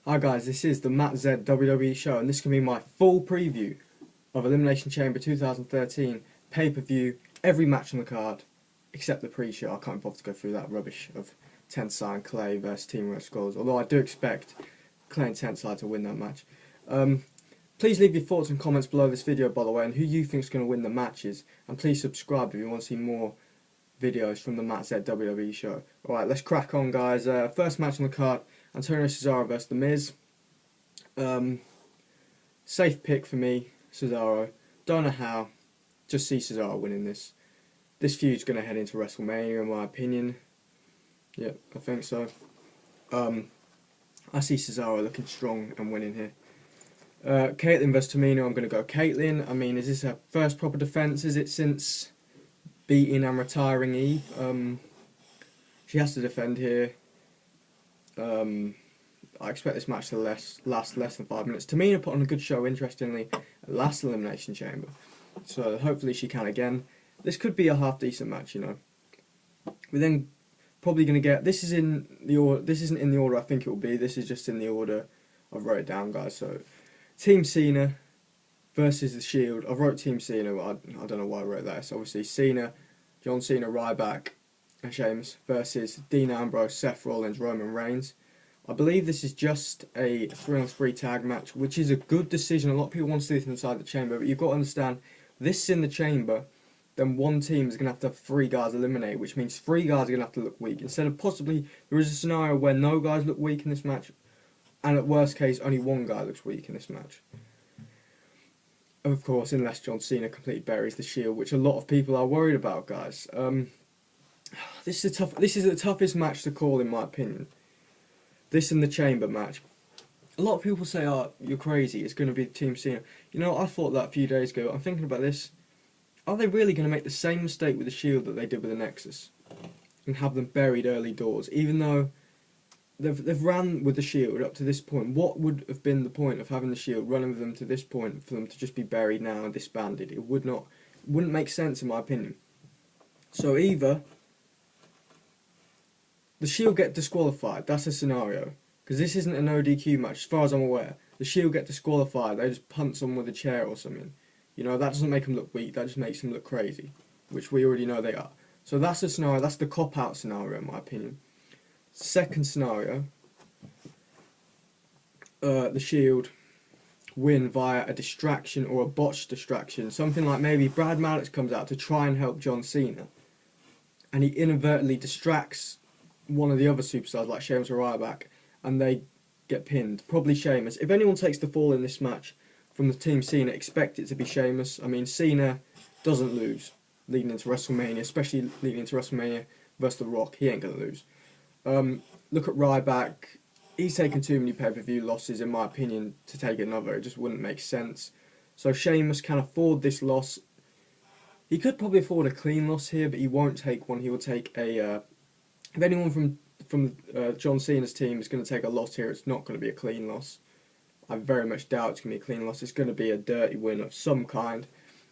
Hi guys, this is the Matt Z WWE show, and this can be my full preview of Elimination Chamber 2013 pay-per-view, every match on the card, except the pre-show. I can't bother to go through that rubbish of Tensai and Clay versus Team Red Skulls, although I do expect Clay and Tensai to win that match. Please leave your thoughts and comments below this video, by the way, and who you think is going to win the matches, and please subscribe if you want to see more videos from the Matt Z WWE show. Alright, let's crack on, guys. First match on the card, Antonio Cesaro versus The Miz. Safe pick for me, Cesaro. Don't know how. Just see Cesaro winning this. This feud's going to head into WrestleMania, in my opinion. Yep, I think so. I see Cesaro looking strong and winning here. Kaitlyn versus Tamina, I'm going to go Kaitlyn. I mean, is this her first proper defence? Is it since beating and retiring Eve? She has to defend here. I expect this match to last less than 5 minutes. Tamina put on a good show, interestingly, at last Elimination Chamber. So hopefully she can again. This could be a half decent match, you know. We're then probably going to get... This is in the order. This isn't in the order I think it will be. This is just in the order I've wrote it down, guys. So Team Cena versus The Shield. I wrote Team Cena, but I don't know why I wrote that. So obviously Cena, John Cena, Ryback, and Sheamus versus Dean Ambrose, Seth Rollins, Roman Reigns. I believe this is just a 3-on-3 tag match, which is a good decision. A lot of people want to see this inside the chamber, but you've got to understand, this is in the chamber, then one team is going to have 3 guys eliminated, which means 3 guys are going to have to look weak. Instead of possibly, there is a scenario where no guys look weak in this match, and at worst case, only 1 guy looks weak in this match. Of course, unless John Cena completely buries the Shield, which a lot of people are worried about, guys. This is the toughest match to call, in my opinion. This and the chamber match. A lot of people say, "Oh, you're crazy. It's going to be Team Cena." You know, I thought that a few days ago. I'm thinking about this. Are they really going to make the same mistake with the Shield that they did with the Nexus, and have them buried early doors? Even though they've ran with the Shield up to this point, what would have been the point of having the Shield running with them to this point for them to just be buried now and disbanded? It wouldn't make sense, in my opinion. So either the Shield get disqualified, that's a scenario. Because this isn't an ODQ match, as far as I'm aware. The Shield get disqualified, they just punt someone with a chair or something. You know, that doesn't make them look weak, that just makes them look crazy. Which we already know they are. So that's the scenario, that's the cop-out scenario, in my opinion. Second scenario, the Shield win via a distraction or a botched distraction. Something like maybe Brad Maddox comes out to try and help John Cena. And he inadvertently distracts one of the other superstars like Sheamus or Ryback, and they get pinned. Probably Sheamus. If anyone takes the fall in this match from the Team Cena, expect it to be Sheamus. I mean, Cena doesn't lose leading into WrestleMania, especially leading into WrestleMania versus The Rock. He ain't going to lose. Look at Ryback. He's taken too many pay-per-view losses, in my opinion, to take another. It just wouldn't make sense. So Sheamus can afford this loss. He could probably afford a clean loss here, but he won't take one. He will take a... if anyone from John Cena's team is going to take a loss here, it's not going to be a clean loss. I very much doubt it's going to be a clean loss. It's going to be a dirty win of some kind.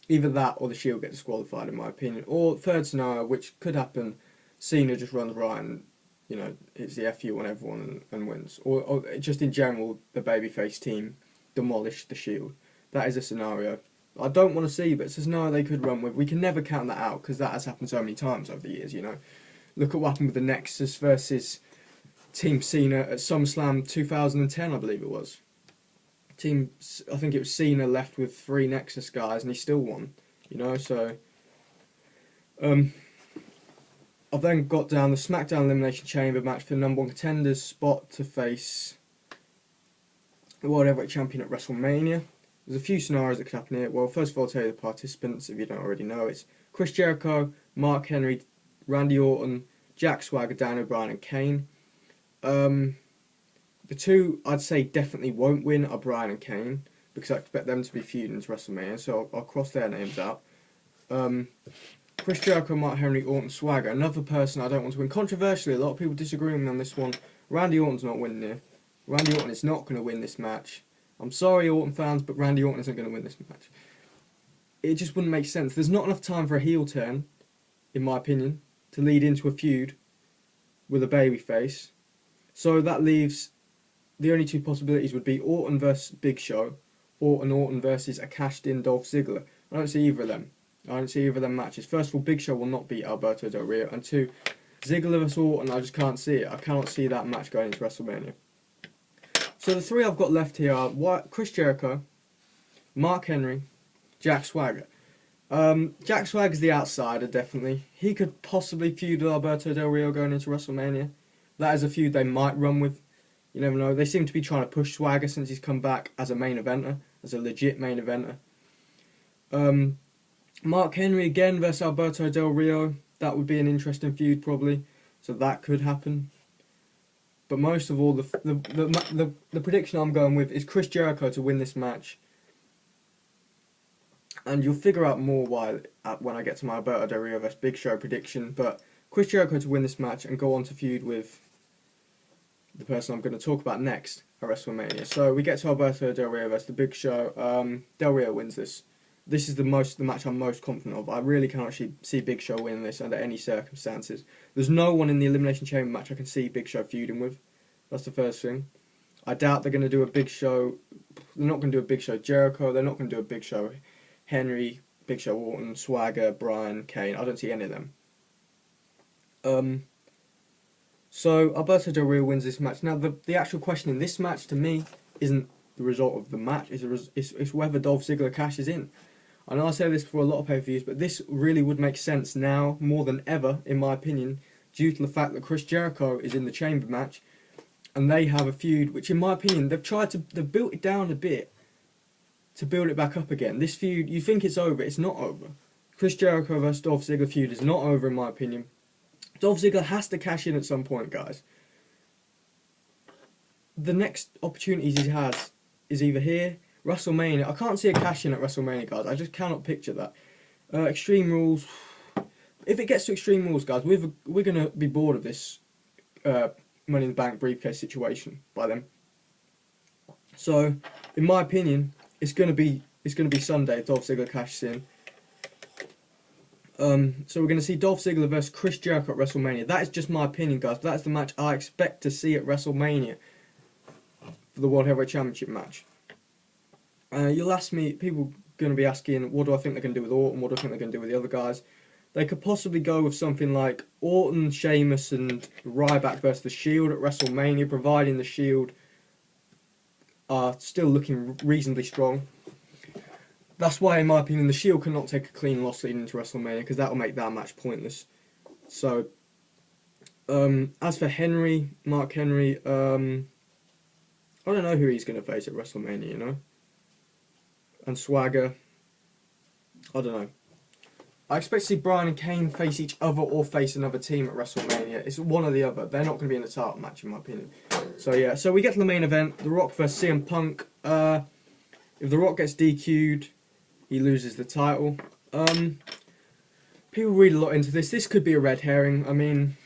Either that or the Shield get disqualified, in my opinion. Or third scenario, which could happen, Cena just runs right and, you know, hits the FU on everyone and wins. Or just in general, the babyface team demolish the Shield. That is a scenario I don't want to see, but it's a scenario they could run with. We can never count that out, because that has happened so many times over the years, you know. Look at what happened with the Nexus versus Team Cena at SummerSlam 2010, I believe it was. I think it was Cena left with 3 Nexus guys, and he still won. You know, so... I've then got down the SmackDown Elimination Chamber match for the #1 contenders spot to face the World Heavyweight Champion at WrestleMania. There's a few scenarios that could happen here. Well, first of all, I'll tell you the participants, if you don't already know. It's Chris Jericho, Mark Henry, Randy Orton, Jack Swagger, Dan O'Brien, and Kane. The 2 I'd say definitely won't win are Bryan and Kane, because I expect them to be feuding into WrestleMania, so I'll cross their names out. Chris Jericho, Mark Henry, Orton, Swagger. Another person I don't want to win. Controversially, a lot of people disagree with me on this one. Randy Orton's not winning here. Randy Orton is not going to win this match. I'm sorry, Orton fans, but Randy Orton isn't going to win this match. It just wouldn't make sense. There's not enough time for a heel turn, in my opinion, to lead into a feud with a babyface. So that leaves the only two possibilities would be Orton versus Big Show, or an Orton versus a cashed-in Dolph Ziggler. I don't see either of them. I don't see either of them matches. First of all, Big Show will not beat Alberto Del Rio, and two, Ziggler vs Orton, I just can't see it. I cannot see that match going into WrestleMania. So the three I've got left here are Chris Jericho, Mark Henry, Jack Swagger. Jack Swagger's the outsider, definitely. He could possibly feud with Alberto Del Rio going into WrestleMania. That is a feud they might run with. You never know. They seem to be trying to push Swagger since he's come back as a main eventer, as a legit main eventer. Mark Henry again versus Alberto Del Rio. That would be an interesting feud, probably. So that could happen. But most of all, the prediction I'm going with is Chris Jericho to win this match. And you'll figure out more why when I get to my Alberto Del Rio vs Big Show prediction. But Chris Jericho to win this match and go on to feud with the person I'm going to talk about next at WrestleMania. So we get to Alberto Del Rio vs the Big Show. Del Rio wins this. This is the match I'm most confident of. I really can't actually see Big Show winning this under any circumstances. There's no one in the Elimination Chamber match I can see Big Show feuding with. That's the first thing. I doubt they're going to do a Big Show. They're not going to do a Big Show Jericho. They're not going to do a Big Show Henry, Big Show Orton, Swagger, Bryan, Kane. I don't see any of them. So Alberto Del Rio wins this match. Now the actual question in this match to me isn't the result of the match. It's whether Dolph Ziggler cashes in. I know I say this for a lot of pay-per-views, but this really would make sense now more than ever, in my opinion, due to the fact that Chris Jericho is in the Chamber match, and they have a feud which, in my opinion, they've built it down a bit to build it back up again. This feud, you think it's over, it's not over. Chris Jericho vs Dolph Ziggler feud is not over, in my opinion. Dolph Ziggler has to cash in at some point, guys. The next opportunities he has is either here, WrestleMania. I can't see a cash in at WrestleMania, guys. I just cannot picture that. Extreme Rules. If it gets to Extreme Rules, guys, we're going to be bored of this Money in the Bank briefcase situation by then. So, in my opinion, it's going to be Sunday. Dolph Ziggler cashes in. So we're going to see Dolph Ziggler versus Chris Jericho at WrestleMania. That is just my opinion, guys. But that's the match I expect to see at WrestleMania for the World Heavyweight Championship match. You'll ask me, people going to be asking, what do I think they're going to do with Orton? What do I think they're going to do with the other guys? They could possibly go with something like Orton, Sheamus, and Ryback versus the Shield at WrestleMania, providing the Shield are still looking reasonably strong. That's why, in my opinion, the Shield cannot take a clean loss leading into WrestleMania, because that will make that match pointless. So, as for Henry, Mark Henry, I don't know who he's going to face at WrestleMania, you know? And Swagger, I don't know. I expect to see Bryan and Kane face each other or face another team at WrestleMania. It's one or the other. They're not going to be in the title match, in my opinion. So, yeah. So, we get to the main event. The Rock versus CM Punk. If The Rock gets DQ'd, he loses the title. People read a lot into this. This could be a red herring. I mean,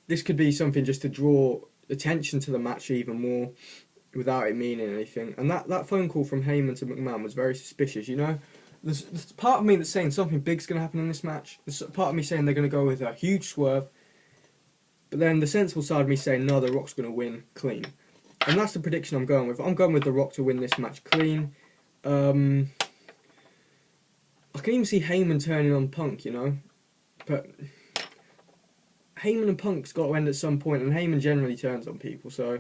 this could be something just to draw attention to the match even more without it meaning anything. And that phone call from Heyman to McMahon was very suspicious, you know? There's part of me that's saying something big's going to happen in this match. There's part of me saying they're going to go with a huge swerve. But then the sensible side of me saying, no, The Rock's going to win clean. And that's the prediction I'm going with. I'm going with The Rock to win this match clean. I can even see Heyman turning on Punk, you know? But Heyman and Punk's got to end at some point, and Heyman generally turns on people, so...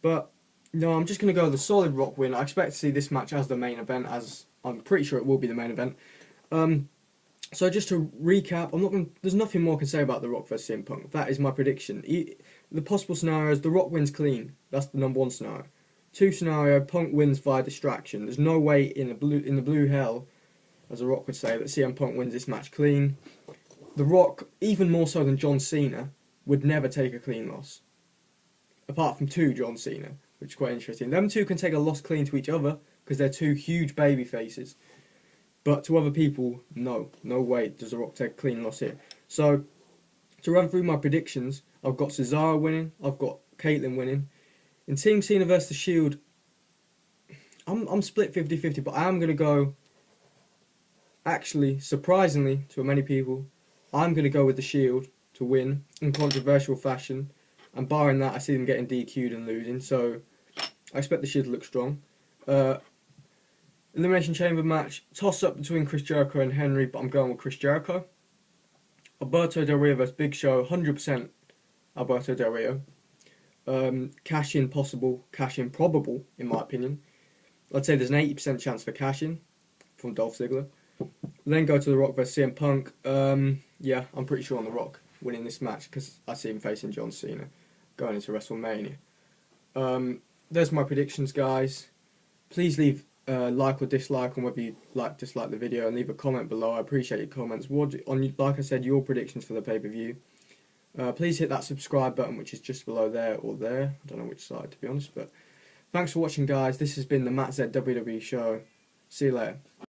But, no, I'm just going to go with a solid Rock win. I expect to see this match as the main event, as I'm pretty sure it will be the main event. So just to recap, there's nothing more I can say about The Rock versus CM Punk. That is my prediction. The possible scenarios, The Rock wins clean. That's the number one scenario. 2 scenario, Punk wins via distraction. There's no way in the blue hell, as The Rock would say, that CM Punk wins this match clean. The Rock, even more so than John Cena, would never take a clean loss. Apart from 2 John Cena, which is quite interesting. Them 2 can take a loss clean to each other, because they're 2 huge baby faces. But to other people, no. No way does The Rock take a clean loss here. So, to run through my predictions, I've got Cesaro winning, I've got Kaitlyn winning. In Team Cena versus The Shield, I'm split 50-50, but I am going to go, actually, surprisingly to many people, I'm going to go with The Shield to win in controversial fashion. and barring that, I see them getting DQ'd and losing. So I expect the Shield to look strong. Elimination Chamber match, toss up between Chris Jericho and Henry, but I'm going with Chris Jericho. Alberto Del Rio vs Big Show, 100% Alberto Del Rio. Cash in possible, cash in probable, in my opinion. I'd say there's an 80% chance for cash in from Dolph Ziggler. Then go to The Rock vs CM Punk. Yeah, I'm pretty sure on The Rock winning this match because I see him facing John Cena going into WrestleMania. There's my predictions, guys. Please leave like or dislike on whether you dislike the video, and leave a comment below. I appreciate your comments. Like I said, your predictions for the pay-per-view. Please hit that subscribe button, which is just below there or there. I don't know which side, to be honest. But thanks for watching, guys. This has been the Matt Z WWE show. See you later.